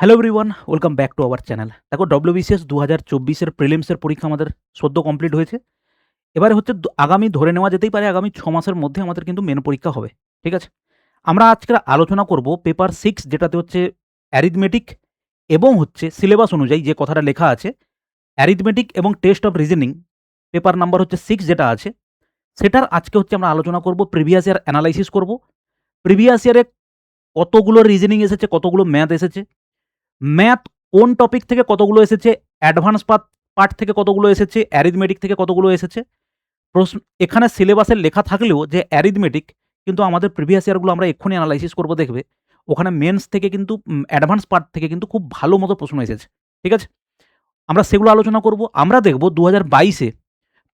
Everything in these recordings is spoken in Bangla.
Hello everyone, welcome back to our channel. দেখো, ডব্লিউবিসিএস 2024 প্রিলিমসের পরীক্ষা আমাদের সদ্য কমপ্লিট হয়েছে। এবারে হচ্ছে আগামী ধরে নেওয়া যেতেই পারে আগামী 6 মাসের মধ্যে আমাদের কিন্তু মেন পরীক্ষা হবে। ঠিক আছে? আমরা আজকে আলোচনা করব পেপার 6, যেটাতে হচ্ছে অ্যারিথমেটিক এবং হচ্ছে সিলেবাস অনুযায়ী যে কথাটা লেখা আছে, অ্যারিথমেটিক এবং test of reasoning paper number হচ্ছে 6 যেটা আছে, সেটার আজকে হচ্ছে আমরা আলোচনা করব। প্রিভিয়াস ইয়ার অ্যানালাইসিস করব। প্রিভিয়াস ইয়ারে কতগুলো রিজনিং এসেছে, কতগুলো ম্যাথ এসেছে, ম্যাথ কোন টপিক থেকে কতগুলো এসেছে, অ্যাডভান্স পার্ট থেকে কতগুলো এসেছে, অ্যারিথমেটিক থেকে কতগুলো এসেছে। প্রশ্ন এখানে সিলেবাসে লেখা থাকলেও যে অ্যারিথমেটিক, কিন্তু আমাদের প্রিভিয়াস ইয়ারগুলো আমরা এক্ষুনি অ্যানালাইসিস করব, দেখবে ওখানে মেন্স থেকে কিন্তু অ্যাডভান্স পার্ট থেকে কিন্তু খুব ভালো মতো প্রশ্ন এসেছে। ঠিক আছে? আমরা সেগুলো আলোচনা করব। আমরা দেখব 2022-এ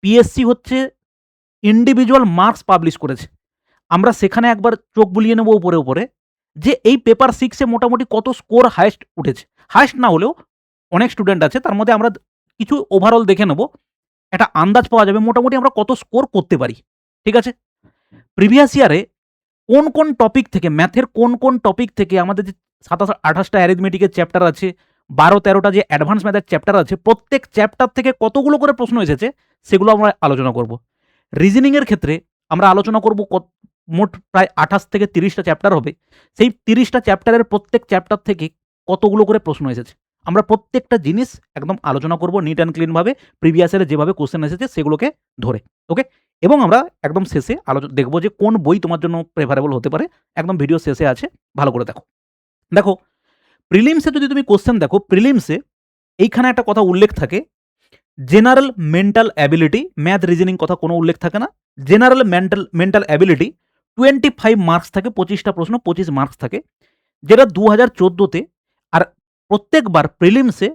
পিএসসি হচ্ছে ইন্ডিভিজুয়াল মার্কস পাবলিশ করেছে। আমরা সেখানে একবার চোখ বুলিয়ে নেব উপরে উপরে, যে এই পেপার 6-এ মোটামুটি কত স্কোর হাইয়েস্ট উঠেছে। হাইয়েস্ট না হলেও অনেক স্টুডেন্ট আছে, তার মধ্যে আমরা কিছু ওভারঅল দেখে নেব। একটা আন্দাজ পাওয়া যাবে মোটামুটি আমরা কত স্কোর করতে পারি। ঠিক আছে? প্রিভিয়াস ইয়ারে কোন কোন টপিক থেকে, ম্যাথের কোন কোন টপিক থেকে আমাদের যে 27-28টা অ্যারিথমেটিকের চ্যাপ্টার আছে, 12-13টা যে অ্যাডভান্স ম্যাথের চ্যাপ্টার আছে, প্রত্যেক চ্যাপ্টার থেকে কতগুলো করে প্রশ্ন এসেছে সেগুলো আমরা আলোচনা করব। রিজনিংয়ের ক্ষেত্রে আমরা আলোচনা করব মোট প্রায় 28 থেকে 30টা চ্যাপ্টার হবে। সেই 30টা চ্যাপ্টারের প্রত্যেক চ্যাপ্টার থেকে কতগুলো করে প্রশ্ন এসেছে আমরা প্রত্যেকটা জিনিস একদম আলোচনা করব নিট অ্যান্ড ক্লিনভাবে, প্রিভিয়াস ইয়ারে যেভাবে কোশ্চেন এসেছে সেগুলোকে ধরে। ওকে? এবং আমরা একদম শেষে দেখব যে কোন বই তোমার জন্য প্রেফারেবল হতে পারে। একদম ভিডিও শেষে আছে, ভালো করে দেখো। দেখো, প্রিলিমসে যদি তুমি কোশ্চেন দেখো, প্রিলিমসে এইখানে একটা কথা উল্লেখ থাকে, general mental ability, math reasoning কথা কোনো উল্লেখ থাকে না। জেনারেল মেন্টাল অ্যাবিলিটি 25 মার্কস থাকে, 25টা প্রশ্ন 25 মার্কস থাকে, যেটা 2014-তে। আর প্রত্যেকবার প্রিলিমসে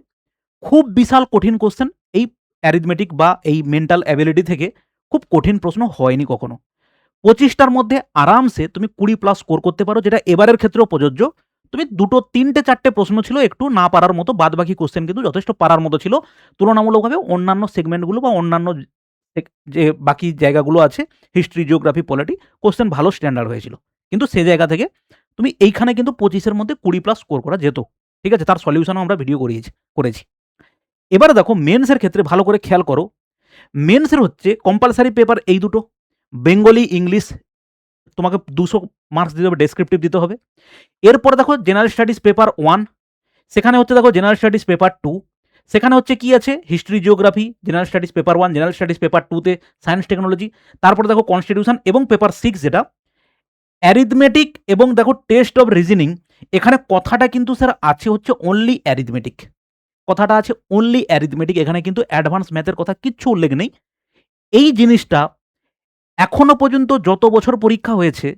খুব বিশাল কঠিন কোশ্চেন এই অ্যারিথমেটিক বা এই মেন্টাল অ্যাবিলিটি থেকে খুব কঠিন প্রশ্ন হয়নি কখনো। 25টার মধ্যে আরামসে তুমি 20+ স্কোর করতে পারো, যেটা এবারের ক্ষেত্রেও প্রযোজ্য। তুমি 2, 3, 4টে প্রশ্ন ছিল একটু না পারার মতো, বাদ বাকি কোশ্চেন কিন্তু যথেষ্ট পারার মতো ছিল তুলনামূলকভাবে অন্যান্য সেগমেন্টগুলো বা অন্যান্য যে বাকি জায়গাগুলো আছে, হিস্ট্রি, জিওগ্রাফি, পলিটি, কোশ্চেন ভালো স্ট্যান্ডার্ড হয়েছিল। কিন্তু সে জায়গা থেকে তুমি এইখানে কিন্তু 25-এর মধ্যে 20+ স্কোর করা যেত। ঠিক আছে? তার সলিউশনও আমরা ভিডিও করেছি। এবারে দেখো, মেন্সের ক্ষেত্রে ভালো করে খেয়াল করো। মেন্সের হচ্ছে কম্পালসারি পেপার এই দুটো, বেঙ্গলি, ইংলিশ। তোমাকে 200 মার্কস দিতে হবে, ডেসক্রিপটিভ দিতে হবে। এরপরে দেখো জেনারেল স্টাডিজ পেপার 1, সেখানে হচ্ছে দেখো জেনারেল স্টাডিজ পেপার 2, সেখানে হচ্ছে কি আছে, history, geography, general studies paper 1, general studies paper 2তে সায়েন্স, টেকনোলজি। তারপরে দেখো কনস্টিটিউশন এবং পেপার 6 যেটা অ্যারিথমেটিক এবং দেখো টেস্ট অফ রিজনিং। এখানে কথাটা কিন্তু স্যার আছে হচ্ছে অনলি অ্যারিথমেটিক, কথাটা আছে অনলি অ্যারিথমেটিক। এখানে কিন্তু অ্যাডভান্স ম্যাথের কথা কিচ্ছু উল্লেখ নেই। এই জিনিসটা এখনো পর্যন্ত যত বছর পরীক্ষা হয়েছে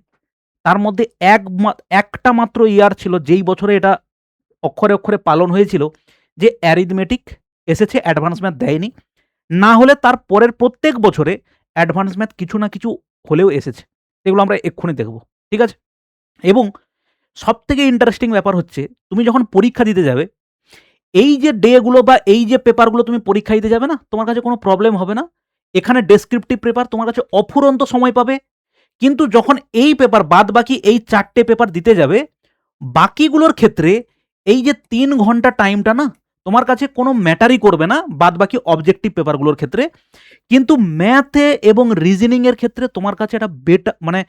তার মধ্যে একটা মাত্র ইয়ার ছিল যেই বছরে এটা অক্ষরে অক্ষরে পালন হয়েছিল যে অ্যারিথমেটিক এসেছে, অ্যাডভান্স ম্যাথ দেয়নি। না হলে তার পরের প্রত্যেক বছরে অ্যাডভান্স ম্যাথ কিছু না কিছু হলেও এসেছে। সেগুলো আমরা এক্ষুনি দেখব। ঠিক আছে? এবং সবথেকে ইন্টারেস্টিং ব্যাপার হচ্ছে, তুমি যখন পরীক্ষা দিতে যাবে, এই যে ডেগুলো বা এই যে পেপারগুলো তুমি পরীক্ষা দিতে যাবে না, তোমার কাছে কোনো প্রবলেম হবে না। এখানে ডেসক্রিপটিভ পেপার তোমার কাছে অফুরন্ত সময় পাবে। কিন্তু যখন এই পেপার বাদ বাকি এই 4টে পেপার দিতে যাবে, বাকিগুলোর ক্ষেত্রে এই যে 3 ঘন্টা টাইমটা না, তোমার কাছে কোনো ম্যাটারই করবে না বাদ বাকি অবজেক্টিভ পেপারগুলোর ক্ষেত্রে। কিন্তু ম্যাথে এবং রিজনিংয়ের ক্ষেত্রে তোমার কাছে একটা মানে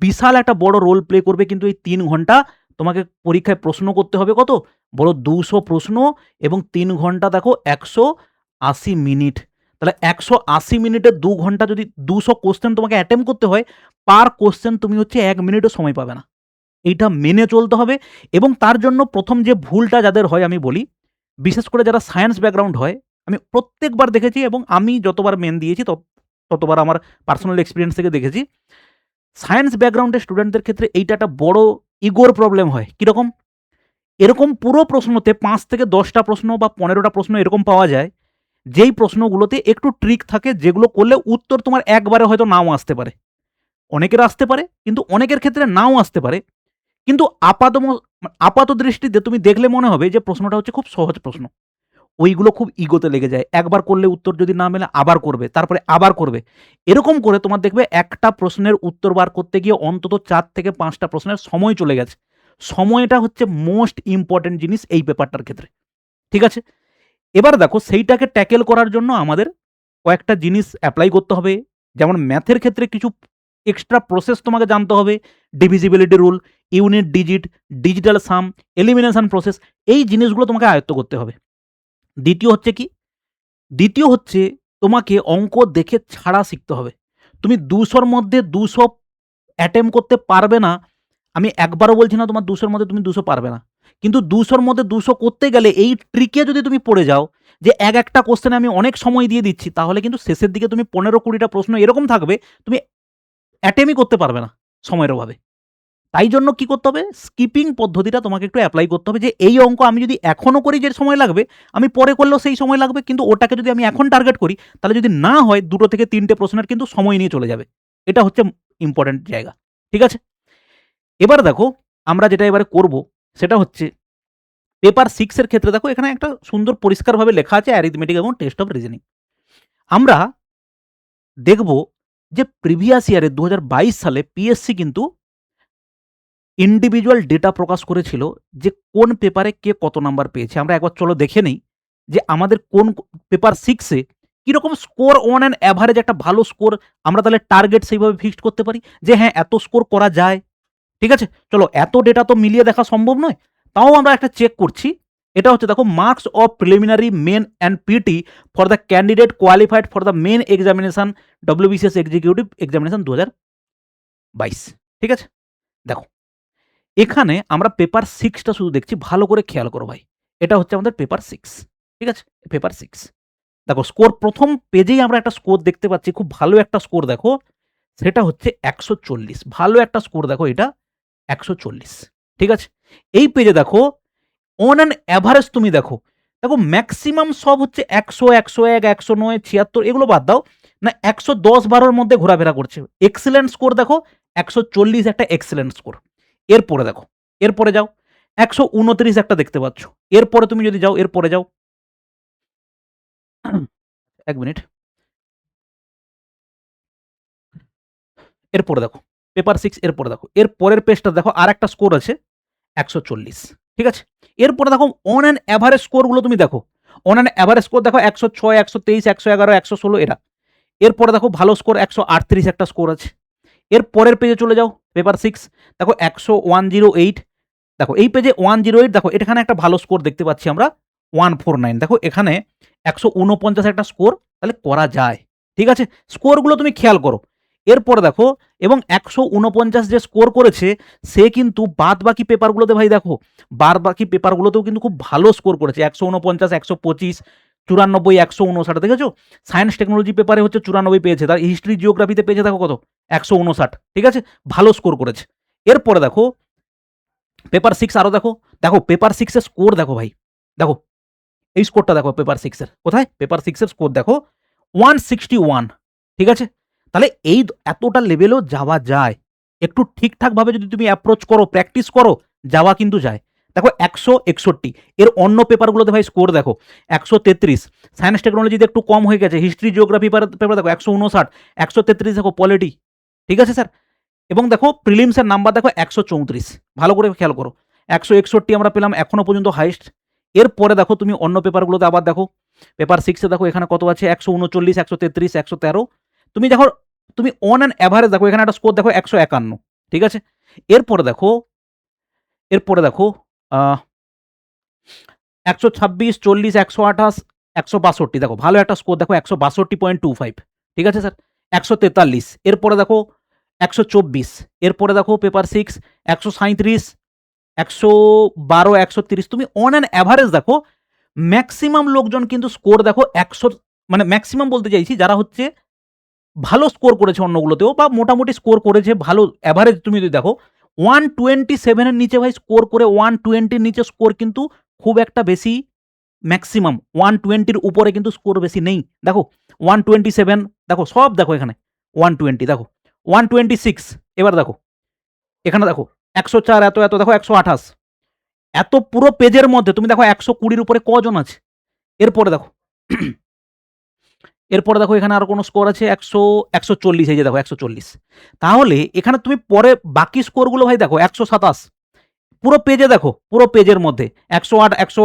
বিশাল একটা বড় রোল প্লে করবে। কিন্তু এই 3 ঘন্টা তোমাকে পরীক্ষায় প্রশ্ন করতে হবে কত বড়, 200 প্রশ্ন, এবং 3 ঘন্টা দেখো 180 মিনিট। তাহলে 180 মিনিটে 2 ঘন্টা যদি 200 কোশ্চেন তোমাকে অ্যাটেম্প করতে হয়, পার কোশ্চেন তুমি হচ্ছে 1 মিনিটও সময় পাবে না। এইটা মেনে চলতে হবে। এবং তার জন্য প্রথম যে ভুলটা যাদের হয় আমি বলি, বিশেষ করে যারা সায়েন্স ব্যাকগ্রাউন্ড হয়, আমি প্রত্যেকবার দেখেছি এবং আমি যতবার মেন দিয়েছি ততবার আমার পার্সোনাল এক্সপিরিয়েন্স থেকে দেখেছি, সায়েন্স ব্যাকগ্রাউন্ডের স্টুডেন্টদের ক্ষেত্রে এইটা একটা বড় ইগোর প্রবলেম হয়। কীরকম? এরকম পুরো প্রশ্নতে 5 থেকে 10টা প্রশ্ন বা 15টা প্রশ্ন এরকম পাওয়া যায়, যেই প্রশ্নগুলোতে একটু ট্রিক থাকে, যেগুলো করলে উত্তর তোমার একবারে হয়তো নাও আসতে পারে। অনেকের আসতে পারে, কিন্তু অনেকের ক্ষেত্রে নাও আসতে পারে। কিন্তু আপাত দৃষ্টিতে তুমি দেখলে মনে হবে যে প্রশ্নটা হচ্ছে খুব সহজ প্রশ্ন। ওইগুলো খুব ইগোতে লেগে যায়। একবার করলে উত্তর যদি না মেলে আবার করবে, তারপরে আবার করবে। এরকম করে তোমার দেখবে একটা প্রশ্নের উত্তর বার করতে গিয়ে অন্তত 4 থেকে 5টা প্রশ্নের সময় চলে গেছে। সময়টা হচ্ছে মোস্ট ইম্পর্টেন্ট জিনিস এই পেপারটার ক্ষেত্রে, ঠিক আছে। এবার দেখো সেইটাকে ট্যাকেল করার জন্য আমাদের কয়েকটা জিনিস অ্যাপ্লাই করতে হবে। যেমন ম্যাথের ক্ষেত্রে কিছু এক্সট্রা প্রসেস তোমাকে জানতে হবে, divisibility rule, unit digit, digital sum, elimination process, এই জিনিসগুলো তোমাকে আয়ত্ত করতে হবে। দ্বিতীয় হচ্ছে তোমাকে অঙ্ক দেখে ছাড়া শিখতে হবে। তুমি 200-র মধ্যে 200 অ্যাটেম্প করতে পারবে না, আমি একবারও বলছি না তোমার 200-র মধ্যে তুমি 200 পারবে না, কিন্তু 200-র মধ্যে 200 করতে গেলে এই ট্রিকে যদি তুমি পড়ে যাও যে একটা কোশ্চেনে আমি অনেক সময় দিয়ে দিচ্ছি, তাহলে কিন্তু শেষের দিকে তুমি 15-20টা প্রশ্ন এরকম থাকবে তুমি অ্যাটেম্পই করতে পারবে না সময়ের অভাবে। তাই জন্য কি করতে হবে, স্কিপিং পদ্ধতিটা তোমাকে একটু অ্যাপ্লাই করতে হবে, যে এই অঙ্ক আমি যদি এখনও করি যে সময় লাগবে, আমি পরে করলেও সেই সময় লাগবে, কিন্তু ওটাকে যদি আমি এখন টার্গেট করি তাহলে যদি না হয় 2 থেকে 3টে প্রশ্নের কিন্তু সময় নিয়ে চলে যাবে। এটা হচ্ছে ইম্পর্টেন্ট জায়গা, ঠিক আছে। এবার দেখো আমরা যেটা এবারে করব সেটা হচ্ছে পেপার 6-এর ক্ষেত্রে দেখো এখানে একটা সুন্দর পরিষ্কারভাবে লেখা আছে অ্যারিথমেটিক এবং টেস্ট অফ রিজনিং। আমরা দেখব যে প্রিভিয়াস ইয়ারে 2022 সালে পিএসসি কিন্তু ইন্ডিভিজুয়াল ডেটা প্রকাশ করেছিল যে কোন পেপারে কে কত নাম্বার পেয়েছে। আমরা একবার চলো দেখে নেই যে আমাদের কোন পেপার 6-এ কীরকম স্কোর অন অ্যান অ্যাভারেজ একটা ভালো স্কোর আমরা তাহলে টার্গেট সেইভাবে ফিক্সড করতে পারি যে হ্যাঁ এত স্কোর করা যায়, ঠিক আছে। চলো এত ডেটা তো মিলিয়ে দেখা সম্ভব নয়, তাও আমরা একটা চেক করছি। এটা হচ্ছে দেখো marks of preliminary main and PT for the candidate qualified for the main examination WBCS executive examination 2022, ঠিক আছে। দেখো এখানে আমরা পেপার 6টা শুধু দেখছি, ভালো করে খেয়াল করো ভাই, এটা হচ্ছে আমাদের পেপার 6, ঠিক আছে। পেপার 6 দেখো স্কোর প্রথম পেজেই আমরা একটা স্কোর দেখতে পাচ্ছি, খুব ভালো একটা স্কোর দেখো, সেটা হচ্ছে 140, ভালো একটা স্কোর দেখো, এটা 140, ঠিক আছে। এই পেজে দেখো অন অ্যান অ্যাভারেজ তুমি দেখো ম্যাক্সিমাম সব হচ্ছে 100, 101, 109, 76, এগুলো বাদ দাও না, 110-12-র মধ্যে ঘোরাফেরা করছে। এক্সেলেন্ট স্কোর দেখো 140, একটা এক্সেলেন্ট স্কোর। এরপরে দেখো, এরপরে যাও 129 একটা দেখতে পাচ্ছ। এরপরে তুমি যদি যাও, এরপরে যাও 1 মিনিট, এরপরে দেখো পেপার 6, এরপরে দেখো এর পরের পেজটা দেখো আর একটা স্কোর আছে 140, ঠিক আছে। এরপরে দেখো অন অ্যান অ্যাভারেজ স্কোরগুলো তুমি দেখো, অন অ্যান অ্যাভারেজ স্কোর দেখো 106, 123, 111, 116 এরা। এরপরে দেখো ভালো স্কোর 138 একটা স্কোর আছে। এর পরের পেজে চলে যাও পেপার 6, দেখো 108, দেখো এই পেজে 108, দেখো এখানে একটা ভালো স্কোর দেখতে পাচ্ছি আমরা 149, দেখো এখানে 149 একটা স্কোর তাহলে করা যায়, ঠিক আছে। স্কোরগুলো তুমি খেয়াল করো। এরপরে দেখো এবং 149 যে স্কোর করেছে সে কিন্তু বাদ বাকি পেপারগুলোতে ভাই দেখো বাকি পেপারগুলোতেও কিন্তু খুব ভালো স্কোর করেছে, 149, 125, 94, 159, দেখেছো। সায়েন্স টেকনোলজি পেপারে হচ্ছে 94 পেয়েছে, তার হিস্ট্রি জিওগ্রাফিতে পেয়েছে দেখো কত 159, ঠিক আছে, ভালো স্কোর করেছে। এরপরে দেখো পেপার 6 আরো দেখো, দেখো পেপার 6-এর স্কোর দেখো ভাই, দেখো এই স্কোরটা দেখো পেপার 6-এর, কোথায় পেপার 6-এর স্কোর দেখো 161, ঠিক আছে। তাহলে এই এতটা লেভেলেও যাওয়া যায়, একটু ঠিকঠাকভাবে যদি তুমি অ্যাপ্রোচ করো, প্র্যাকটিস করো, যাওয়া কিন্তু যায়। দেখো 161, এর অন্য পেপারগুলোতে ভাই স্কোর দেখো 133, সায়েন্স টেকনোলজিতে একটু কম হয়ে গেছে, হিস্ট্রি জিওগ্রাফি পেপার দেখো 159, 133 দেখো পলিটি, ঠিক আছে স্যার। এবং দেখো প্রিলিমসের নাম্বার দেখো 134, ভালো করে খেয়াল করো, 161 আমরা পেলাম এখনো পর্যন্ত হাইস্ট। এরপরে দেখো তুমি অন্য পেপারগুলোতে আবার দেখো, পেপার 6-এ দেখো এখানে কত আছে 139, 133, 113, তুমি দেখো তুমি অন অ্যান অ্যাভারেজ দেখো এখানে একটা স্কোর দেখো 151, ঠিক আছে। এরপরে দেখো 126, 40, 128, 162, দেখো ভালো একটা স্কোর দেখো 162.25, ঠিক আছে স্যার। 143, এরপরে দেখো 124, এরপরে দেখো পেপার 6 137, 112, 130, তুমি অন অ্যান অ্যাভারেজ দেখো ম্যাক্সিমাম লোকজন কিন্তু স্কোর দেখো 100, মানে ম্যাক্সিমাম বলতে চাইছি যারা হচ্ছে ভালো স্কোর করেছে অন্যগুলোতেও বা মোটামুটি স্কোর করেছে ভালো অ্যাভারেজ, তুমি যদি দেখো 127-এর নিচে ভাই স্কোর করে 120-র নিচে স্কোর কিন্তু খুব একটা বেশি, ম্যাক্সিমাম 120-র উপরে কিন্তু স্কোর বেশি নেই। দেখো 127, দেখো সব দেখো এখানে 120, দেখো 126, এবার দেখো এখানে দেখো 104, এত এত দেখো 128, এত পুরো পেজের মধ্যে তুমি দেখো 120-র উপরে কজন আছে। এরপরে দেখো এরপরে দেখো এখানে আর কোনো স্কোর আছে 140, এই যে দেখো 140, তাহলে এখানে তুমি পরে বাকি স্কোরগুলো ভাই দেখো 127, পুরো পেজে দেখো, পুরো পেজের মধ্যে 108 100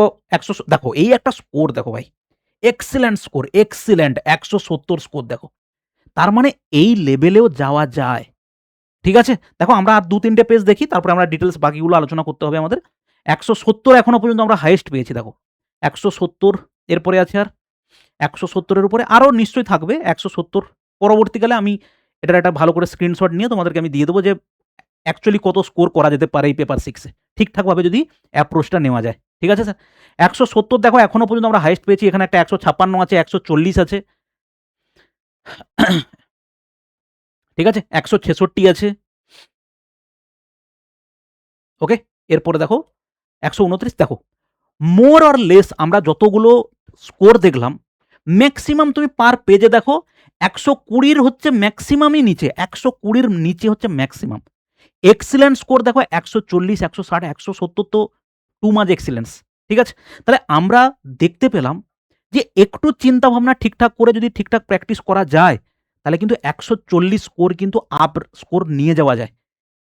দেখো, এই একটা স্কোর দেখো ভাই, এক্সিলেন্ট স্কোর, এক্সিলেন্ট 170 স্কোর দেখো। তার মানে এই লেভেলেও যাওয়া যায়। ঠিক আছে, দেখো আমরা আর 2-3টে পেজ দেখি, তারপরে আমরা ডিটেলস বাকিগুলো আলোচনা করতে হবে আমাদের। 170 এখনো পর্যন্ত আমরা হাইয়েস্ট পেয়েছি দেখো, 170, এরপরে আছে আর 170-এর উপরে আরও নিশ্চয়ই থাকবে 170। পরবর্তীকালে আমি এটার একটা ভালো করে স্ক্রিনশট নিয়ে তোমাদেরকে আমি দিয়ে দেবো যে অ্যাকচুয়ালি কত স্কোর করা যেতে পারে এই পেপার 6-এ, ঠিকঠাকভাবে যদি অ্যাপ্রোচটা নেওয়া যায়। ঠিক আছে স্যার, 170 দেখো এখনো পর্যন্ত আমরা হাইয়েস্ট পেয়েছি। এখানে একটা 156 আছে, 140 আছে, ঠিক আছে, 166 আছে। ওকে, এরপরে দেখো 129। দেখো মোর অর লেস আমরা যতগুলো স্কোর দেখলাম, ম্যাক্সিমাম তুমি পার পেজে দেখো 120 হচ্ছে ম্যাক্সিমামই নিচে, 120 নিচে হচ্ছে ম্যাক্সিমাম। এক্সিলেন্ট স্কোর দেখো 140, 160, 170 তো টু মাচ এক্সিলেন্স। ঠিক আছে, তাহলে আমরা দেখতে পেলাম যে একটু চিন্তা ভাবনা ঠিকঠাক করে যদি ঠিকঠাক প্র্যাকটিস করা যায়, তাহলে কিন্তু 140 স্কোর কিন্তু আপ স্কোর নিয়ে যাওয়া যায়।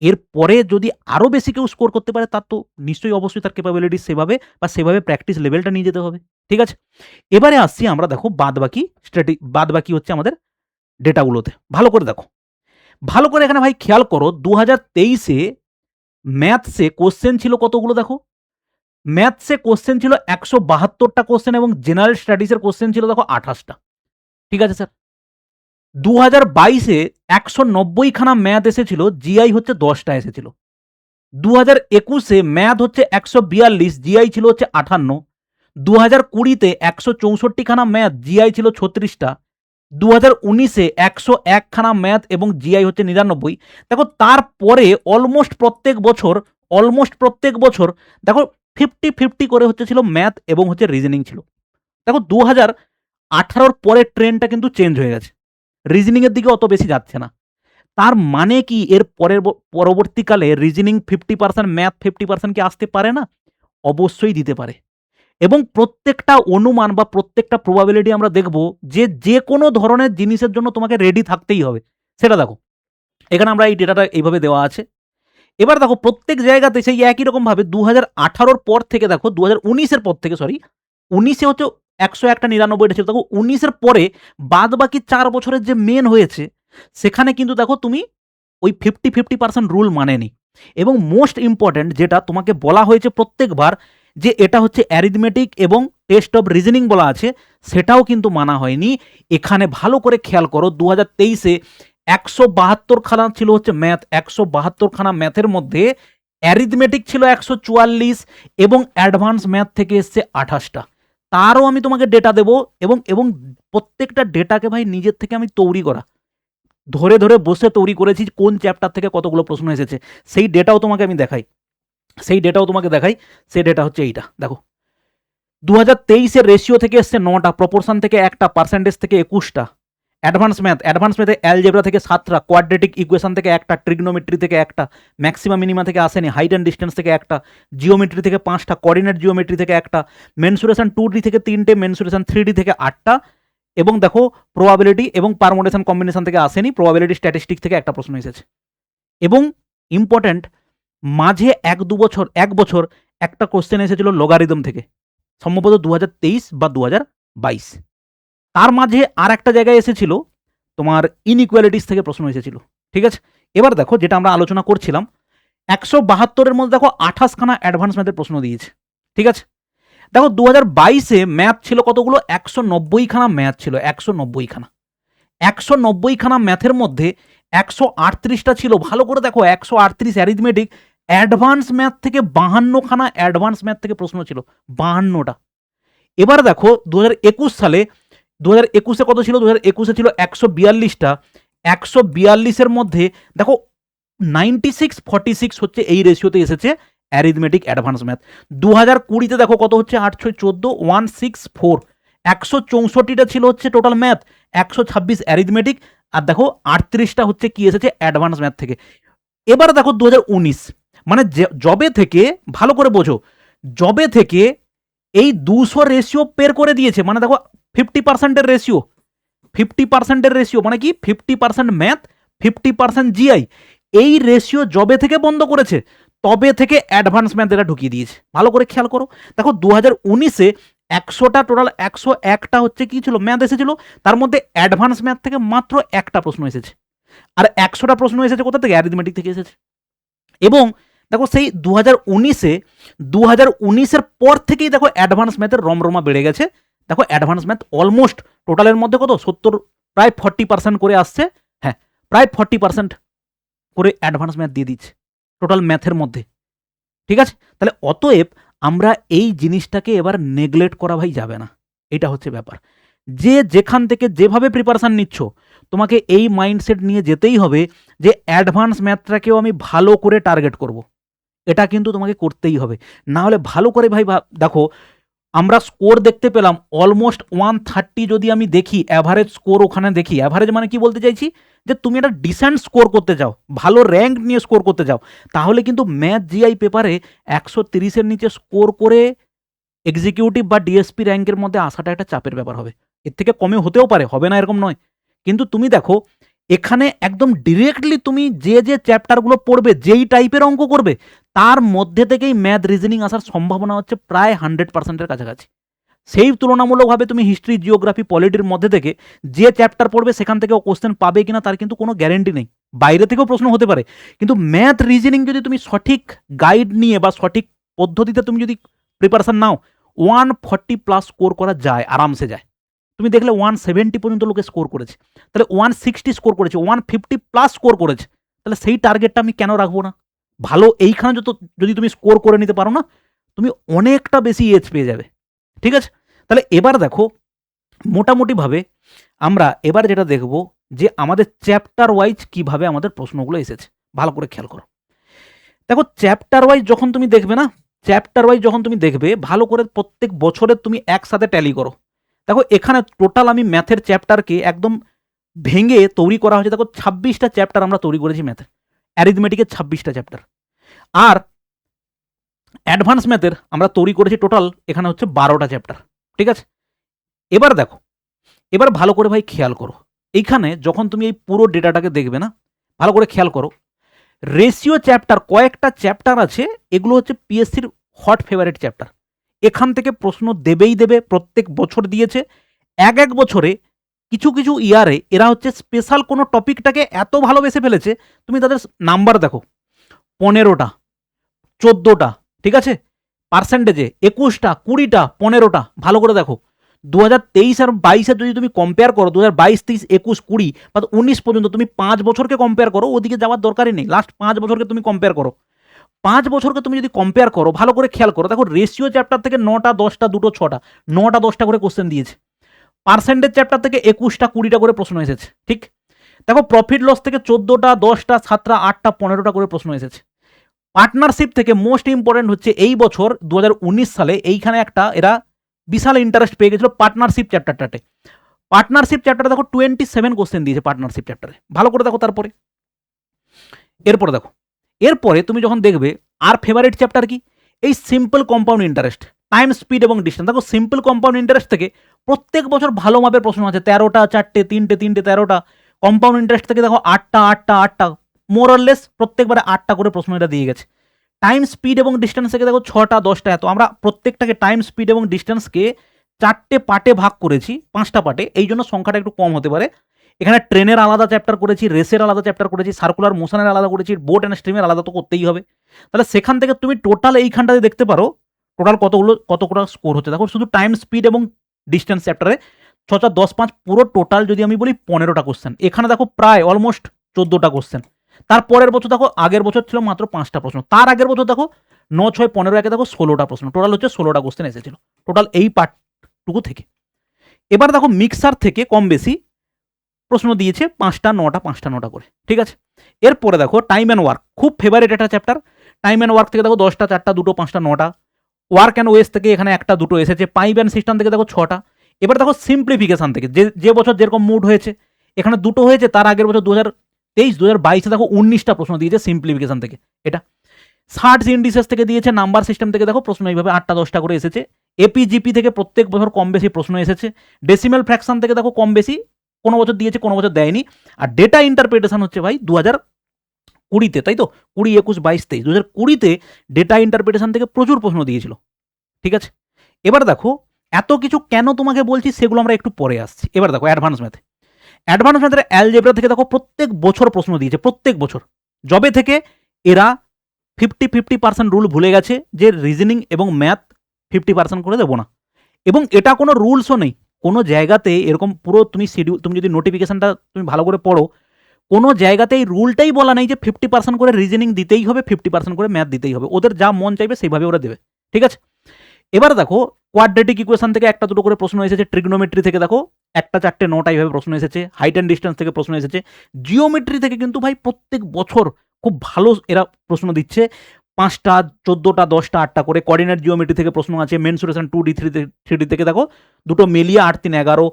এরপরে যদি আরও বেশি কেউ স্কোর করতে পারে, তার তো নিশ্চয়ই অবশ্যই তার ক্যাপাবিলিটি সেভাবে বা সেভাবে প্র্যাকটিস লেভেলটা নিয়ে যেতে হবে। ঠিক আছে, এবারে আসছি আমরা দেখো বাদ বাকি হচ্ছে আমাদের ডেটাগুলোতে। ভালো করে দেখো, ভালো করে এখানে ভাই খেয়াল করো, 2023-এ ম্যাথসে কোশ্চেন ছিল কতগুলো দেখো, ম্যাথসে কোশ্চেন ছিল 172টা কোশ্চেন এবং জেনারেল স্টাডিজের কোশ্চেন ছিল দেখো 28টা। ঠিক আছে স্যার, 2022-এ 190খানা ম্যাথ এসেছিল, জিআই হচ্ছে 10টা এসেছিল। 2021-এ ম্যাথ হচ্ছে 142, জিআই ছিল হচ্ছে 58। 2020-তে 164খানা ম্যাথ, জিআই ছিল 36টা। 2019-এ 101খানা ম্যাথ এবং জিআই হচ্ছে 99। দেখো তারপরে অলমোস্ট প্রত্যেক বছর দেখো 50-50 করে হচ্ছে ছিল ম্যাথ এবং হচ্ছে রিজনিং ছিল। দেখো 2018-র পরে ট্রেন্ডটা কিন্তু চেঞ্জ হয়ে গেছে, রিজনিংয়ের দিকে অত বেশি যাচ্ছে না। তার মানে কি এর পরবর্তীকালে রিজনিং 50%, ম্যাথ 50% কি আসতে পারে না? অবশ্যই দিতে পারে। এবং প্রত্যেকটা অনুমান বা প্রত্যেকটা প্রবাবিলিটি আমরা দেখব যে কোনো ধরনের জিনিসের জন্য তোমাকে রেডি থাকতেই হবে। সেটা দেখো, এখানে আমরা এই ডেটাটা এইভাবে দেওয়া আছে। এবার দেখো প্রত্যেক জায়গাতে সেই একই রকমভাবে 2018-র পর থেকে দেখো, 2019-এর পর থেকে, সরি 19-এ হচ্ছে 101টা 99টা ছিল। দেখো 19-এর পরে বাদ বাকি 4 বছরের যে মেন হয়েছে, সেখানে কিন্তু দেখো তুমি ওই 50-50% রুল মানেনি। এবং মোস্ট ইম্পর্ট্যান্ট যেটা তোমাকে বলা হয়েছে প্রত্যেকবার, যে এটা হচ্ছে অ্যারিথমেটিক এবং টেস্ট অফ রিজনিং বলা আছে, সেটাও কিন্তু মানা হয়নি। এখানে ভালো করে খেয়াল করো, 2023-এ 172খানা ছিল হচ্ছে ম্যাথ, 172খানা ম্যাথের মধ্যে অ্যারিথমেটিক ছিল 144 এবং অ্যাডভান্স ম্যাথ থেকে এসছে 28টা। তারও আমি তোমাকে ডেটা দেবো, এবং প্রত্যেকটা ডেটাকে ভাই নিজের থেকে আমি তৈরি করা, ধরে ধরে বসে তৈরি করেছি কোন চ্যাপ্টার থেকে কতগুলো প্রশ্ন এসেছে, সেই ডেটাও তোমাকে আমি দেখাই। সেই ডেটা হচ্ছে এইটা দেখো, 2023-এর রেশিও থেকে এসছে 9টা, প্রপোর্শন থেকে 1টা, পার্সেন্টেজ থেকে 21টা, অ্যাডভান্স ম্যাথে অ্যালজেব্রা থেকে 7টা, কোয়াড্রেটিক ইকুয়েশন থেকে 1টা, ট্রিগনোমেট্রি থেকে 1টা, ম্যাক্সিমাম মিনিমা থেকে আসেনি, হাইট অ্যান্ড ডিস্টেন্স থেকে 1টা, জিওমেট্রি থেকে 5টা, কোঅর্ডিনেট জিওমেট্রি থেকে 1টা, মেনসুরেশন 2D থেকে 3টে, মেনসুরেশন 3D থেকে 8টা, এবং দেখো প্রবাবিলিটি এবং পারমুটেশন কম্বিনেশন থেকে আসেনি, প্রবাবিলিটি স্ট্যাটিস্টিক থেকে 1টা প্রশ্ন এসেছে। এবং ইম্পর্ট্যান্ট, মাঝে 1 বছর একটা কোশ্চেন এসেছিল লগারিদম থেকে, সম্ভবত 2023 বা 2022। তার মাঝে আর একটা জায়গায় এসেছিল তোমার ইনইকুয়ালিটিস থেকে প্রশ্ন এসেছিল। ঠিক আছে, এবার দেখো যেটা আমরা আলোচনা করছিলাম, 172-এর মধ্যে দেখো 28খানা অ্যাডভান্স ম্যাথের প্রশ্ন দিয়েছে। ঠিক আছে, দেখো 2022-এ ম্যাথ ছিল কতগুলো, 190খানা ম্যাথ ছিল, 190খানা ম্যাথের মধ্যে 138টা ছিল, ভালো করে দেখো, 138 অ্যারিথমেটিক, অ্যাডভান্স ম্যাথ থেকে 52খানা অ্যাডভান্স ম্যাথ থেকে প্রশ্ন ছিল, 52টা। এবার দেখো 2021 সালে, 2021-এ কত ছিল, 2021-এ ছিল 142টা, 142-এর মধ্যে দেখো 96-46 হচ্ছে এই রেশিওতে এসেছে অ্যারিথমেটিক অ্যাডভান্স ম্যাথ। 2020-তে দেখো কত হচ্ছে, 8-6-14, 164, 164টা ছিল হচ্ছে টোটাল ম্যাথ, 126 অ্যারিথমেটিক, আর দেখো 38টা হচ্ছে কি এসেছে অ্যাডভান্স ম্যাথ থেকে। এবার দেখো 2019, মানে জবে থেকে, ভালো করে বোঝো, জবে থেকে এই 200 রেশিও পের করে দিয়েছে, মানে দেখো 50%-এর রেশিও, 50%-এর রেশিও মানে কি, 50% ম্যাথ, 50% জিআই, এই রেশিও জবে থেকে বন্ধ করেছে। তবে থেকে অ্যাডভান্স ম্যাথ এরা ঢুকিয়ে দিয়েছে। ভালো করে খেয়াল করো, দেখো 2019-এ 100টা টোটাল 101টা হচ্ছে কি ছিল ম্যাথ এসেছিল, তার মধ্যে অ্যাডভান্স ম্যাথ থেকে মাত্র একটা প্রশ্ন এসেছে, আর 100টা প্রশ্ন এসেছে কোথা থেকে? অ্যারিথমেটিক থেকে এসেছে। এবং দেখো সেই 2019-এর পর থেকেই দেখো অ্যাডভান্স ম্যাথের রমরমা বেড়ে গেছে। দেখো অ্যাডভান্স ম্যাথ অলমোস্ট টোটালের মধ্যে কত 70 প্রায় 40% করে আসছে। হ্যাঁ, প্রায় 40% করে অ্যাডভান্স ম্যাথ দিয়ে দিচ্ছে টোটাল ম্যাথের মধ্যে। ঠিক আছে, তাহলে অতএব আমরা এই জিনিসটাকে এবার নেগলেক্ট করা ভাই যাবে না, এটা হচ্ছে ব্যাপার। যে যেখান থেকে যেভাবে প্রিপারেশান নিচ্ছ তোমাকে এই মাইন্ডসেট নিয়ে যেতেই হবে যে অ্যাডভান্স ম্যাথটাকেও আমি ভালো করে টার্গেট করব, এটা কিন্তু তোমাকে করতেই হবে। না হলে ভালো করে ভাই দেখো আমরা স্কোর দেখতে পেলাম অলমোস্ট 130, যদি আমি দেখি অ্যাভারেজ স্কোর ওখানে দেখি, অ্যাভারেজ মানে কি বলতে চাইছি যে তুমি একটা ডিসেন্ট স্কোর করতে চাও, ভালো র্যাঙ্ক নিয়ে স্কোর করতে চাও, তাহলে কিন্তু ম্যাথ জিআই পেপারে 130-এর নিচে স্কোর করে এক্সিকিউটিভ বা ডিএসপি র্যাঙ্কের মধ্যে আসাটা একটা চাপের ব্যাপার হবে। এর থেকে কমে হতেও পারে, হবে না এরকম নয়, কিন্তু তুমি দেখো এখানে একদম ডিরেক্টলি তুমি যে যে চ্যাপ্টারগুলো পড়বে, যেই টাইপের অঙ্ক করবে, তার মধ্যে থেকেই ম্যাথ রিজনিং আসার সম্ভাবনা হচ্ছে প্রায় 100%-এর কাছাকাছি। সেই তুলনামূলকভাবে তুমি হিস্ট্রি, জিওগ্রাফি, পলিটির মধ্যে থেকে যে চ্যাপ্টার পড়বে সেখান থেকেও কোশ্চেন পাবে কিনা তার কিন্তু কোনো গ্যারেন্টি নেই, বাইরে থেকেও প্রশ্ন হতে পারে। কিন্তু ম্যাথ রিজনিং যদি তুমি সঠিক গাইড নিয়ে বা সঠিক পদ্ধতিতে তুমি যদি প্রিপারেশন নাও, 140+ স্কোর করা যায়, আরামসে যায়। তুমি দেখলে 170 পর্যন্ত লোকে স্কোর করেছে, তাহলে 160 স্কোর করেছে, 150+ স্কোর করেছে, তাহলে সেই টার্গেটটা আমি কেন রাখবো না? ভালো এইখানে যদি তুমি স্কোর করে নিতে পারো না, তুমি অনেকটা বেশি এজ পেয়ে যাবে। ঠিক আছে, তাহলে এবার দেখো মোটামুটিভাবে আমরা এবার যেটা দেখব যে আমাদের চ্যাপ্টার ওয়াইজ কিভাবে আমাদের প্রশ্নগুলো এসেছে। ভালো করে খেয়াল করো, দেখো চ্যাপ্টার ওয়াইজ যখন তুমি দেখবে না, চ্যাপ্টার ওয়াইজ যখন তুমি দেখবে ভালো করে প্রত্যেক বছরের তুমি একসাথে ট্যালি করো। দেখো এখানে টোটাল আমি ম্যাথের চ্যাপ্টারকে একদম ভেঙে তৈরি করা হয়েছে। দেখো 26টা চ্যাপ্টার আমরা তৈরি করেছি ম্যাথের, অ্যারিথমেটিকের 26টা চ্যাপ্টার, আর অ্যাডভান্স ম্যাথের আমরা তৈরি করেছি টোটাল এখানে হচ্ছে 12টা চ্যাপ্টার। ঠিক আছে, এবার দেখো, এবার ভালো করে ভাই খেয়াল করো, এইখানে যখন তুমি এই পুরো ডেটাটাকে দেখবে না, ভালো করে খেয়াল করো, রেশিও চ্যাপ্টার কয়েকটা চ্যাপ্টার আছে, এগুলো হচ্ছে পিএসসির হট ফেভারিট চ্যাপ্টার। এখান থেকে প্রশ্ন দেবেই দেবে, প্রত্যেক বছর দিয়েছে। এক বছরে কিছু কিছু ইয়ারে এরা হচ্ছে স্পেশাল কোনো টপিকটাকে এত ভালোবেসে ফেলেছে, তুমি তাদের নাম্বার দেখো, 15টা, 14টা, ঠিক আছে, পার্সেন্টেজে 21টা, 20টা, 15টা। ভালো করে দেখো 2023 আর 22-এর যদি তুমি কম্পেয়ার করো, 2022, 23, 21, 20 বা 19 পর্যন্ত তুমি 5 বছরকে কম্পেয়ার করো, ওদিকে যাওয়ার দরকারই নেই, লাস্ট 5 বছরকে তুমি কম্পেয়ার করো। 5 বছরকে তুমি যদি কম্পেয়ার করো, ভালো করে খেয়াল করো, দেখো রেশিও চ্যাপ্টার থেকে 9টা, 10টা, 2টো, 6টা, 9টা, 10টা করে কোশ্চেন দিয়েছে। পার্সেন্টেজ চ্যাপ্টার থেকে 21টা, 20টা করে প্রশ্ন এসেছে। ঠিক, দেখো প্রফিট লস থেকে 14টা, 10টা, 7টা, 8টা, 15টা করে প্রশ্ন এসেছে। পার্টনারশিপ থেকে মোস্ট ইম্পর্টেন্ট হচ্ছে এই বছর 2019 সালে এইখানে একটা এরা বিশাল ইন্টারেস্ট পেয়ে গেছিল পার্টনারশিপ চ্যাপ্টারটাতে। পার্টনারশিপ চ্যাপ্টারে দেখো 27 কোশ্চেন দিয়েছে পার্টনারশিপ চ্যাপ্টারে। ভালো করে দেখো, তারপরে এরপরে দেখো, এরপরে তুমি যখন দেখবে আর ফেভারিট চ্যাপ্টার কি, এই simple compound interest, time, speed এবং ডিস্টেন্স। দেখো সিম্পল কম্পাউন্ড ইন্টারেস্ট থেকে প্রত্যেক বছর ভালো মাপের প্রশ্ন আছে, 13টা, 4টে, 3টে, 3টে, 13টা। কম্পাউন্ড ইন্টারেস্ট থেকে দেখো 8টা, 8টা, 8টা, মোরলেস প্রত্যেকবারে 8টা করে প্রশ্ন এটা দিয়ে গেছে। টাইম, স্পিড এবং ডিস্টেন্স থেকে দেখো 6টা, 10টা। এত আমরা প্রত্যেকটাকে টাইম, স্পিড এবং ডিস্টেন্সকে 4টে পার্টে ভাগ করেছি, 5টা পার্টে, এই জন্য সংখ্যাটা একটু কম হতে পারে। এখানে ট্রেনের আলাদা চ্যাপ্টার করেছি, রেসের আলাদা চ্যাপ্টার করেছি, সার্কুলার মোশনের আলাদা করেছি, বোট অ্যান্ড স্ট্রিমের আলাদা তো করতেই হবে। তাহলে সেখান থেকে তুমি টোটাল এইখানটাতে দেখতে পারো টোটাল কতগুলো স্কোর হচ্ছে। দেখো শুধু টাইম, স্পিড এবং ডিস্টেন্স চ্যাপ্টারে 6, 4, 10, 5 পুরো টোটাল যদি আমি বলি 15টা কোশ্চেন। এখানে দেখো প্রায় অলমোস্ট 14টা কোশ্চেন। তারপরের বছর দেখো আগের বছর ছিল মাত্র 5টা প্রশ্ন, তার আগের বছর দেখো 9, 6, 15, একে দেখো 16টা প্রশ্ন, টোটাল হচ্ছে 16টা কোশ্চেন এসেছিল টোটাল এই পার্টটুকু থেকে। এবার দেখো মিক্সার থেকে কম বেশি প্রশ্ন দিয়েছে 5টা, 9টা, 5টা, 9টা করে। ঠিক আছে, এরপরে দেখো টাইম অ্যান্ড ওয়ার্ক, খুব ফেভারিট একটা চ্যাপ্টার। টাইম অ্যান্ড ওয়ার্ক থেকে দেখো 10টা, 4টা, 2টো, 5টা, 9টা। ওয়ার্ক অ্যান্ড ওয়েস থেকে এখানে 1টা, 2টো এসেছে। পাইপ অ্যান্ড সিস্টেম থেকে দেখো 6টা। এবার দেখো সিম্পলিফিকেশন থেকে যে বছর যেরকম মুড হয়েছে, এখানে 2টো হয়েছে, তার আগের বছর 2023, 2022-এ দেখো 19টা প্রশ্ন দিয়েছে সিম্পলিফিকেশন থেকে। এটা সার্চ ইন্ডিসেস থেকে দিয়েছে, নাম্বার সিস্টেম থেকে দেখো প্রশ্ন এইভাবে 8টা, 10টা করে এসেছে। এপিজিপি থেকে প্রত্যেক বছর কম বেশি প্রশ্ন এসেছে। ডেসিমেল ফ্র্যাকশন থেকে দেখো কম বেশি কোনো বছর দিয়েছে, কোনো বছর দেয়নি। আর ডেটা ইন্টারপ্রিটেশন হচ্ছে ভাই 20-তে, তাই তো? 20, 21, 22, 23, 2020-তে ডেটা ইন্টারপ্রিটেশন থেকে প্রচুর প্রশ্ন দিয়েছিল, ঠিক আছে? এবার দেখো এত কিছু কেন তোমাকে বলছি সেগুলো আমরা একটু পরে আসছি। এবার দেখো অ্যাডভান্স ম্যাথের অ্যালজেব্রা থেকে দেখো প্রত্যেক বছর প্রশ্ন দিয়েছে, প্রত্যেক বছর। যবে থেকে এরা 50% রুল ভুলে গেছে যে রিজনিং এবং ম্যাথ 50% করে দেবো না, এবং এটা কোনো রুলসও নেই কোনো জায়গাতে এরকম। পুরো তুমি শিডিউল, তুমি যদি নোটিফিকেশনটা তুমি ভালো করে পড়ো, কোনো জায়গাতে এই রুলটাই বলা নেই যে 50% করে রিজনিং দিতেই হবে, 50% করে ম্যাথ দিতেই হবে। ওদের যা মন চাইবে সেইভাবে ওরা দেবে, ঠিক আছে? এবার দেখো কোয়াড্রেটিক ইকুয়েশন থেকে একটা দুটো করে প্রশ্ন এসেছে, ট্রিগনোমেট্রি থেকে দেখো 1টা 4টে 9টা এইভাবে প্রশ্ন এসেছে, হাইট অ্যান্ড ডিস্টেন্স থেকে প্রশ্ন এসেছে, জিওমেট্রি থেকে কিন্তু ভাই প্রত্যেক বছর খুব ভালো এরা প্রশ্ন দিচ্ছে, 5টা 14টা 10টা 8টা করে। কোঅর্ডিনেট জিওমেট্রি থেকে প্রশ্ন আছে, মেনসুরেশন 2D 3D থেকে দেখো দুটো মিলিয়ে 8 3 11,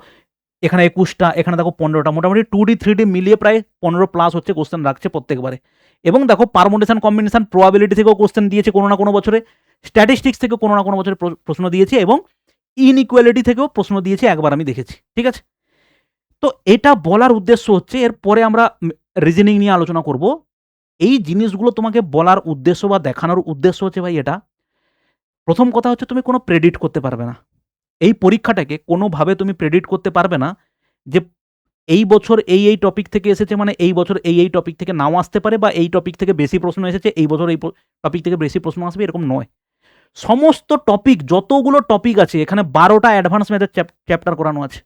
এখানে 21টা, এখানে দেখো 15টা, মোটামুটি 2D 3D মিলিয়ে প্রায় 15+ হচ্ছে কোশ্চেন রাখছে প্রত্যেকবারে। এবং দেখো পারমুটেশন কম্বিনেশন প্রবাবিলিটি থেকেও কোশ্চেন দিয়েছে কোনো না কোনো বছরে, স্ট্যাটিস্টিক্স থেকে কোনো না কোনো বছরে প্রশ্ন দিয়েছে, এবং ইনইকুয়ালিটি থেকেও প্রশ্ন দিয়েছে একবার আমি দেখেছি, ঠিক আছে? তো এটা বলার উদ্দেশ্য হচ্ছে, এরপরে আমরা রিজনিং নিয়ে আলোচনা করব। এই জিনিসগুলো তোমাকে বলার উদ্দেশ্য বা দেখানোর উদ্দেশ্য হচ্ছে ভাই এটা, প্রথম কথা হচ্ছে তুমি কোনো প্রেডিক্ট করতে পারবে না এই পরীক্ষাটাকে, কোনোভাবে তুমি প্রেডিক্ট করতে পারবে না যে এই বছর এই টপিক থেকে এসেছে, মানে এই বছর এই টপিক থেকে নাও আসতে পারে, বা এই টপিক থেকে বেশি প্রশ্ন এসেছে এই বছর এই টপিক থেকে বেশি প্রশ্ন আসবে, এরকম নয়। সমস্ত টপিক, যতগুলো টপিক আছে এখানে 12টা অ্যাডভান্স ম্যাথের চ্যাপ্টার করানো আছে,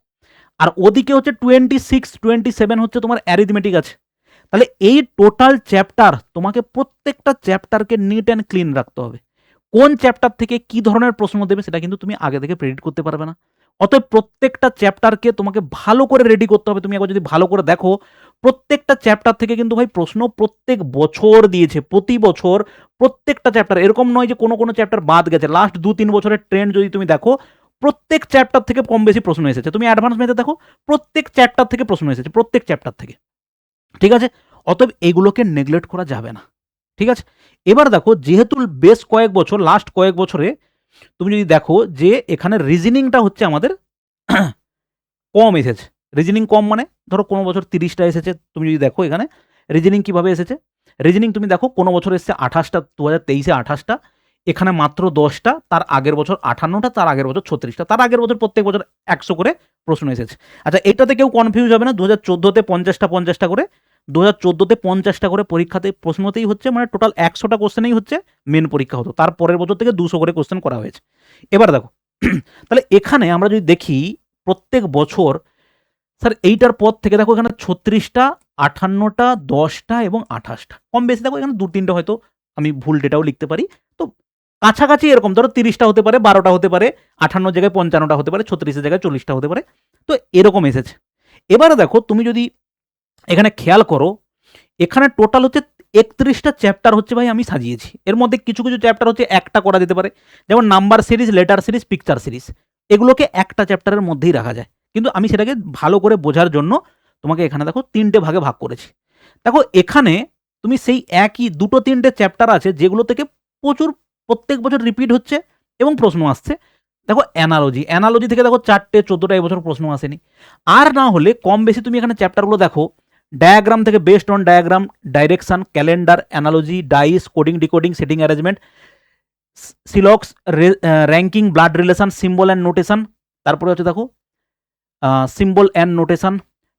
আর ওদিকে হচ্ছে 26 27 হচ্ছে তোমার অ্যারিথমেটিক আছে। তাহলে এই টোটাল চ্যাপ্টার তোমাকে প্রত্যেকটা চ্যাপ্টারকে নিট অ্যান্ড ক্লিন রাখতে হবে। কোন চ্যাপ্টার থেকে কি ধরনের প্রশ্ন দেবে সেটা কিন্তু তুমি আগে থেকে প্রেডিক্ট করতে পারবে না। অতএব প্রত্যেকটা চ্যাপ্টারকে তোমাকে ভালো করে রেডি করতে হবে। তুমি একবার যদি ভালো করে দেখো, প্রত্যেকটা চ্যাপ্টার থেকে কিন্তু ভাই প্রশ্ন প্রত্যেক বছর দিয়েছে, প্রতি বছর প্রত্যেকটা চ্যাপ্টার, এরকম নয় যে কোনো কোনো চ্যাপ্টার বাদ গেছে। লাস্ট 2-3 বছরের ট্রেন্ড যদি তুমি দেখো, প্রত্যেক চ্যাপ্টার থেকে কম বেশি প্রশ্ন এসেছে। তুমি অ্যাডভান্স ম্যাথে দেখো, প্রত্যেক চ্যাপ্টার থেকে প্রশ্ন এসেছে, প্রত্যেক চ্যাপ্টার থেকে, ঠিক আছে? অতএব এগুলোকে নেগলেক্ট করা যাবে না, ঠিক আছে? এবার দেখো, যেহেতু বেশ কয়েক বছর, লাস্ট কয়েক বছরে তুমি যদি দেখো যে এখানে রিজনিংটা হচ্ছে আমাদের কম এসেছে। রিজনিং কম মানে ধরো কোনো বছর 30টা এসেছে। তুমি যদি দেখো এখানে রিজনিং কিভাবে এসেছে, রিজনিং তুমি দেখো কোনো বছর এসেছে 28টা, 2023-এ 28টা, এখানে মাত্র 10টা, তার আগের বছর 58টা, তার আগের বছর 36টা, তার আগের বছর প্রত্যেক বছর 100 করে প্রশ্ন এসেছে। আচ্ছা, এটাতে কেউ কনফিউজ হবে না, 2014-তে 50টা করে, 2014-তে 50টা করে পরীক্ষাতে প্রশ্নতেই হচ্ছে, মানে টোটাল 100টা কোশ্চেনেই হচ্ছে মেন পরীক্ষা হতো। তার পরের বছর থেকে 200 করে কোশ্চেন করা হয়েছে। এবার দেখো তাহলে এখানে আমরা যদি দেখি প্রত্যেক বছর, স্যার এইটার পর থেকে দেখো এখানে 36টা, 58টা, 10টা এবং 28টা, কম বেশি দেখো এখানে 2-3টা হয়তো আমি ভুল ডেটাও লিখতে পারি। তো কাছাকাছি এরকম ধরো 30টা হতে পারে, 12টা হতে পারে, 58 জায়গায় 55টা হতে পারে, 36 জায়গায় 40টা হতে পারে। তো এরকম এসেছে। এবারে দেখো তুমি যদি এখানে খেয়াল করো, এখানে টোটাল হচ্ছে 31টা চ্যাপ্টার হচ্ছে ভাই আমি সাজিয়েছি। এর মধ্যে কিছু কিছু চ্যাপ্টার হচ্ছে একটা করা যেতে পারে, যেমন number series, letter series, picture series, এগুলোকে একটা চ্যাপ্টারের মধ্যেই রাখা যায়। কিন্তু আমি সেটাকে ভালো করে বোঝার জন্য তোমাকে এখানে দেখো 3টে ভাগে ভাগ করেছি। দেখো এখানে তুমি সেই একই 2-3টে চ্যাপ্টার আছে যেগুলো থেকে প্রচুর প্রত্যেক বছর রিপিট হচ্ছে এবং প্রশ্ন আসছে। দেখো অ্যানালজি থেকে দেখো 4টে 14টা এবছর প্রশ্ন আসেনি। আর না হলে কম বেশি তুমি এখানে চ্যাপ্টারগুলো দেখো, ডায়াগ্রাম থেকে based on diagram, direction, calendar, analogy, dice, coding decoding, seating arrangement, সিলক্স, ranking, blood relation, symbol and notation, তারপরে হচ্ছে দেখো symbol and notation,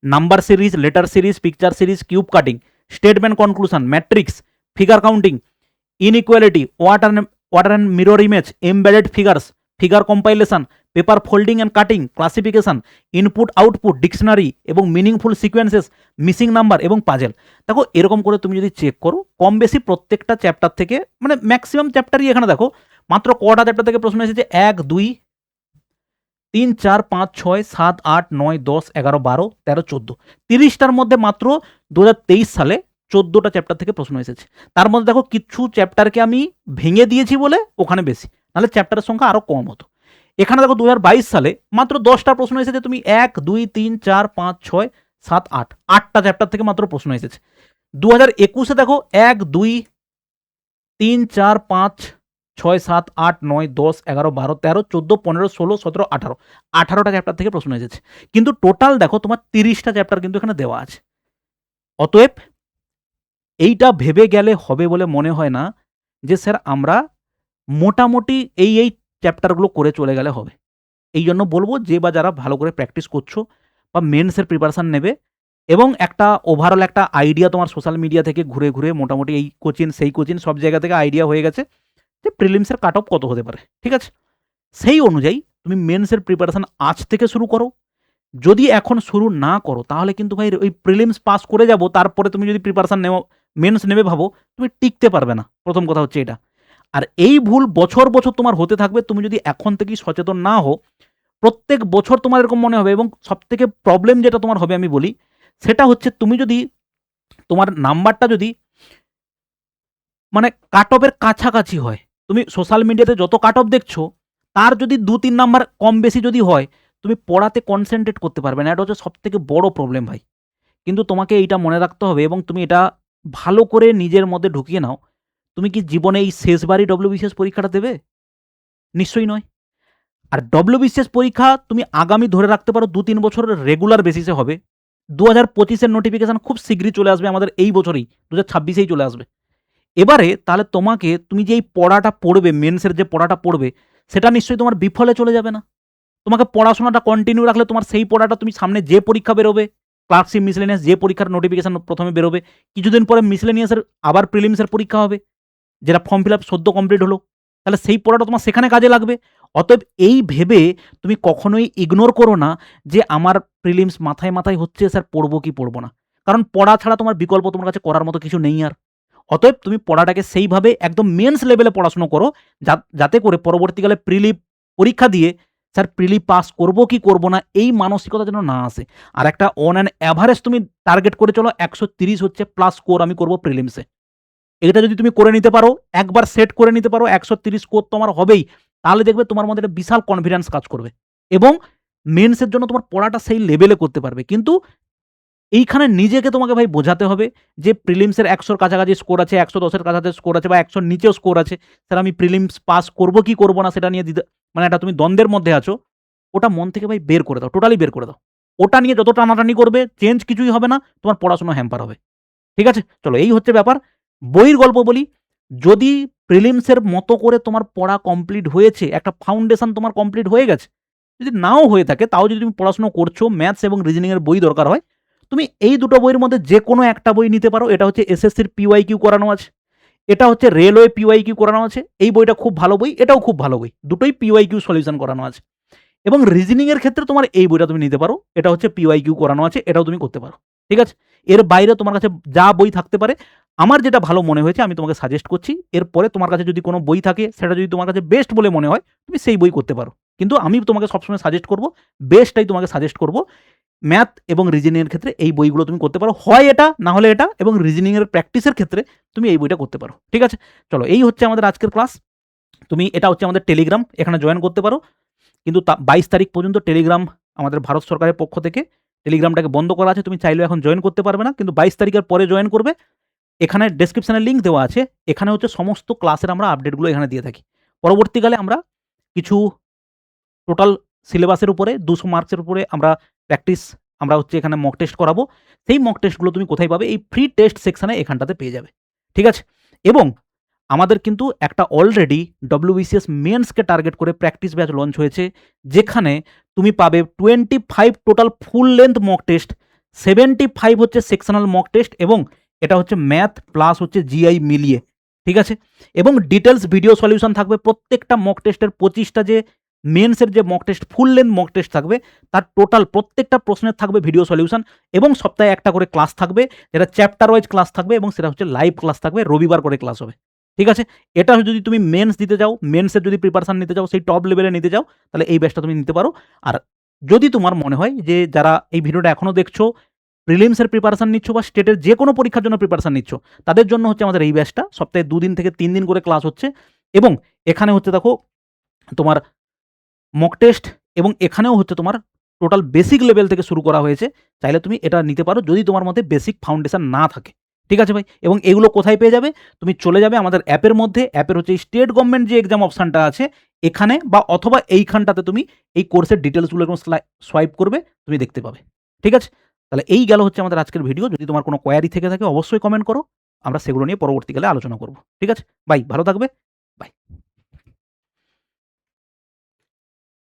number series, letter series, picture series, cube cutting, statement conclusion, matrix, figure counting, inequality, water and mirror image, embedded figures, figure compilation, paper folding and cutting, classification, input output, dictionary এবং মিনিংফুল সিকোয়েন্সেস, মিসিং নাম্বার এবং পাজেল। দেখো এরকম করে তুমি যদি চেক করো, কম বেশি প্রত্যেকটা চ্যাপ্টার থেকে, মানে ম্যাক্সিমাম চ্যাপ্টারই এখানে দেখো মাত্র কটা চ্যাপ্টার থেকে প্রশ্ন এসেছে, 1 2 3 4 5 6 7 8 9 10 11 12 13 14, 30টার মধ্যে মাত্র 2023 সালে 14টা চ্যাপ্টার থেকে প্রশ্ন এসেছে। তার মধ্যে দেখো কিছু চ্যাপ্টারকে আমি ভেঙে দিয়েছি বলে ওখানে বেশি, নাহলে চ্যাপ্টারের সংখ্যা আরো কম হতো। এখানে দেখো 2022 সালে মাত্র 10টা প্রশ্ন এসেছে। তুমি 1 2 3 4 5 6 7 8, 8টা চ্যাপ্টার থেকে মাত্র প্রশ্ন এসেছে। 2021-এ দেখো 1 2 3 4 5 6 7 8 9 10 11 12 13 14 15 16 17 18, 18টা চ্যাপ্টার থেকে প্রশ্ন এসেছে। কিন্তু টোটাল দেখো তোমার 30টা চ্যাপ্টার কিন্তু এখানে দেওয়া আছে। অতএব এইটা ভেবে গেলে হবে বলে মনে হয় না যে স্যার আমরা মোটামুটি এই চ্যাপ্টারগুলো করে চলে গেলে হবে। এই জন্য বলব যে বা যারা ভালো করে প্র্যাকটিস করছো বা মেন্সের প্রিপারেশন নেবে এবং একটা ওভারঅল একটা আইডিয়া তোমার সোশ্যাল মিডিয়া থেকে ঘুরে ঘুরে মোটামুটি এই কোচিং সেই কোচিং সব জায়গা থেকে আইডিয়া হয়ে গেছে যে প্রিলিমসের কাট অফ কত হতে পারে, ঠিক আছে? সেই অনুযায়ী তুমি মেন্সের প্রিপারেশন আজ থেকে শুরু করো। যদি এখন শুরু না করো তাহলে কিন্তু ভাই ওই প্রিলিমস পাস করে যাব, তারপরে তুমি যদি প্রিপারেশন নেও মেন্স নেবে ভাবো, তুমি টিকতে পারবে না। প্রথম কথা হচ্ছে এটা। আর এই ভুল বছর বছর তোমার হতে থাকবে তুমি যদি এখন থেকেই সচেতন না হও। প্রত্যেক বছর তোমার এরকম মনে হবে এবং সবথেকে প্রবলেম যেটা তোমার হবে আমি বলি, সেটা হচ্ছে তুমি যদি তোমার নাম্বারটা যদি মানে কাট অফের কাছাকাছি হয়, তুমি সোশ্যাল মিডিয়াতে যত কাট অফ দেখছো তার যদি ২-৩ নাম্বার কম বেশি যদি হয়, তুমি পড়াতে কনসেনট্রেট করতে পারবে না। এটা হচ্ছে সবথেকে বড় প্রবলেম ভাই। কিন্তু তোমাকে এইটা মনে রাখতে হবে এবং তুমি এটা ভালো করে নিজের মধ্যে ঢুকিয়ে নাও। তুমি কি জীবনে এই শেষবারই ডব্লিউবিসিএস পরীক্ষাটা দেবে? নিশ্চয়ই নয়। আর ডব্লিউবিসিএস পরীক্ষা তুমি আগামী ধরে রাখতে পারো ২-৩ বছরের রেগুলার বেসিসে হবে। ২০২৫ এর নোটিফিকেশন খুব শীঘ্রই চলে আসবে, আমাদের এই বছরেই ২০২৬ চলে আসবে। এবারে তাহলে তোমাকে তুমি যে এই পড়াটা পড়বে, মেন্সের যে পড়াটা পড়বে, সেটা নিশ্চয়ই তোমার বিফলে চলে যাবে না। তোমাকে পড়াশোনাটা কন্টিনিউ রাখলে তোমার সেই পড়াটা তুমি সামনে যে পরীক্ষা বেরোবে, ক্লার্কশিপ মিসলেনিয়াস যে পরীক্ষার নোটিফিকেশন প্রথমে বেরোবে, কিছুদিন পরে মিসলেনিয়াসের আবার প্রিলিমসের পরীক্ষা হবে, যেটা ফর্ম ফিল আপ সদ্য কমপ্লিট হলো। তাহলে সেই পড়াটা তোমার সেখানে কাজে লাগবে। অতএব এই ভেবে তুমি কখনোই ইগনোর করো না যে আমার প্রিলিমস মাথায় মাথায় হচ্ছে, স্যার পড়বো কি পড়বো না। কারণ পড়া ছাড়া তোমার বিকল্প তোমার কাছে করার মতো কিছু নেই আর। অতএব তুমি পড়াটাকে সেইভাবে একদম মেন্স লেভেলে পড়াশুনো করো, যাতে করে পরবর্তীকালে প্রিলি পরীক্ষা দিয়ে স্যার প্রিলি পাস করবো কি করবো না এই মানসিকতা যেন না আসে। আর একটা অন অ্যান অ্যাভারেজ তুমি টার্গেট করে চলো ১৩০ হচ্ছে প্লাস স্কোর আমি করবো প্রিলিমসে। এটা যদি তুমি করে নিতে পারো, একবার সেট করে নিতে পারো ১৩০ স্কোর তোমার হবেই, তাহলে দেখবে তোমার মধ্যে একটা বিশাল কনফিডেন্স কাজ করবে এবং মেন্সের জন্য তোমার পড়াটা সেই লেভেলে করতে পারবে। কিন্তু এইখানে নিজেকে তোমাকে ভাই বোঝাতে হবে যে প্রিলিমসের ১০০ র কাছাকাছি স্কোর আছে, ১১০ এর কাছাকাছি স্কোর আছে বা ১০০ র নিচেও স্কোর আছে। স্যার আমি প্রিলিমস পাস করব কি করব না সেটা নিয়ে মানে একটা তুমি দ্বন্দ্বের মধ্যে আছো। ওটা মন থেকে ভাই বের করে দাও, টোটালি বের করে দাও। ওটা নিয়ে যত টানাটানি করবে চেঞ্জ কিছুই হবে না, তোমার পড়াশোনা হ্যাম্পার হবে। ঠিক আছে? চলো এই হচ্ছে ব্যাপার। বইয়ের গল্প বলি, যদি প্রিলিমসের মতো করে তোমার পড়া কমপ্লিট হয়েছে, একটা ফাউন্ডেশন তোমার কমপ্লিট হয়ে গেছে, যদি নাও হয়ে থাকে তাও যদি তুমি পড়াশোনা করছো, ম্যাথস এবং রিজনিং এর বই দরকার হয়, তুমি এই দুটো বইয়ের মধ্যে যেকোনো একটা বই নিতে পারো। এটা হচ্ছে এসএসসির পিওয়াইকিউ করানো আছে। এটা হচ্ছে রেলওয়ে পিওয়াইকিউ করানো আছে। এই বইটা খুব ভালো বই, এটাও খুব ভালো বই। দুটোই পিওয়াইকিউ সলিউশন করানো আছে। এবং রিজনিং এর ক্ষেত্রে তোমার এই বইটা তুমি নিতে পারো। এটা হচ্ছে পিওয়াইকিউ করানো আছে, এটাও তুমি করতে পারো। ঠিক আছে? এর বাইরে তোমার কাছে যা বই থাকতে পারে, আমার যেটা ভালো মনে হয়েছে আমি তোমাকে সাজেস্ট করছি। এরপরে তোমার কাছে যদি কোনো বই থাকে, সেটা যদি তোমার কাছে বেস্ট বলে মনে হয়, তুমি সেই বই করতে পারো। কিন্তু আমি তোমাকে সবসময় সাজেস্ট করব, বেস্টটাই তোমাকে সাজেস্ট করব। ম্যাথ এবং রিজনিং এর ক্ষেত্রে এই বইগুলো তুমি করতে পারো। হয় এটা, না হলে এটা, এবং রিজনিং এর প্র্যাকটিসের ক্ষেত্রে তুমি এই বইটা করতে পারো। ঠিক আছে? চলো এই হচ্ছে আমাদের আজকের ক্লাস। তুমি এটা হচ্ছে আমাদের টেলিগ্রাম, এখানে জয়েন করতে পারো। কিন্তু ২২ তারিখ পর্যন্ত টেলিগ্রাম আমাদের ভারত সরকারের পক্ষ থেকে টেলিগ্রামটাকে বন্ধ করা আছে। তুমি চাইলেও এখন জয়েন করতে পারবে না, কিন্তু ২২ তারিখের পরে জয়েন করবে। এখানে ডেসক্রিপশনে লিঙ্ক দেওয়া আছে। এখানে হচ্ছে সমস্ত ক্লাসের আমরা আপডেটগুলো এখানে দিয়ে থাকি। পরবর্তীকালে আমরা কিছু টোটাল সিলেবাসের উপরে ২০০ মার্কসের উপরে আমরা প্র্যাকটিস, আমরা হচ্ছে এখানে মক টেস্ট করাবো। সেই মক টেস্টগুলো তুমি কোথায় পাবে? এই ফ্রি টেস্ট সেকশনে এখানটাতে পেয়ে যাবে। ঠিক আছে? এবং আমাদের কিন্তু একটা অলরেডি ডব্লিউবিসিএস মেন্সকে টার্গেট করে প্র্যাকটিস ব্যাচ লঞ্চ হয়েছে, যেখানে তুমি পাবে 25 total full length mock test, 75 হচ্ছে সেকশনাল মক টেস্ট, এবং এটা হচ্ছে ম্যাথ প্লাস হচ্ছে জিআই মিলিয়ে। ঠিক আছে? এবং ডিটেলস ভিডিও সলিউশন থাকবে প্রত্যেকটা মক টেস্টের। 25টা যে মেন্সের যে mock test, full length mock test থাকবে, তার টোটাল প্রত্যেকটা প্রশ্নের থাকবে ভিডিও সলিউশন, এবং সপ্তাহে একটা করে ক্লাস থাকবে, যেটা চ্যাপ্টার ওয়াইজ ক্লাস থাকবে, এবং সেটা হচ্ছে লাইভ ক্লাস থাকবে, রবিবার করে ক্লাস হবে। ঠিক আছে? এটা যদি তুমি মেন্স দিতে যাও, মেন্সের যদি প্রিপারেশন নিতে যাও, সেই টপ লেভেলে নিতে যাও, তাহলে এই ব্যাচটা তুমি নিতে পারো। আর যদি তোমার মনে হয় যে যারা এই ভিডিওটা এখনো দেখছো, প্রিলিমসের প্রিপারেশন নিচ্ছ বা স্টেটের যে কোনো পরীক্ষার জন্য প্রিপারেশন নিচ্ছ, তাদের জন্য হচ্ছে আমাদের এই ব্যাচটা। সপ্তাহে ২ দিন থেকে ৩ দিন করে ক্লাস হচ্ছে, এবং এখানে হচ্ছে দেখো তোমার মক টেস্ট, এবং এখানেও হচ্ছে তোমার টোটাল বেসিক লেভেল থেকে শুরু করা হয়েছে। চাইলে তুমি এটা নিতে পারো যদি তোমার মধ্যে বেসিক ফাউন্ডেশন না থাকে। ঠিক আছে ভাই? এবং এগুলো কোথায় পেয়ে যাবে? তুমি চলে যাবে আমাদের অ্যাপের মধ্যে। অ্যাপের হচ্ছে স্টেট গভর্নমেন্ট যে এক্সাম অপশনটা আছে এখানে, বা অথবা এইখানটাতে তুমি এই কোর্সের ডিটেলসগুলো এরকম সোয়াইপ করবে, তুমি দেখতে পাবে। ঠিক আছে? তাহলে এই গেল হচ্ছে আমাদের আজকের ভিডিও। যদি তোমার কোনো কোয়ারি থেকে থাকে অবশ্যই কমেন্ট করো। আমরা সেগুলো নিয়ে পরবর্তীকালে আলোচনা করব। ঠিক আছে? বাই, ভালো থাকবে।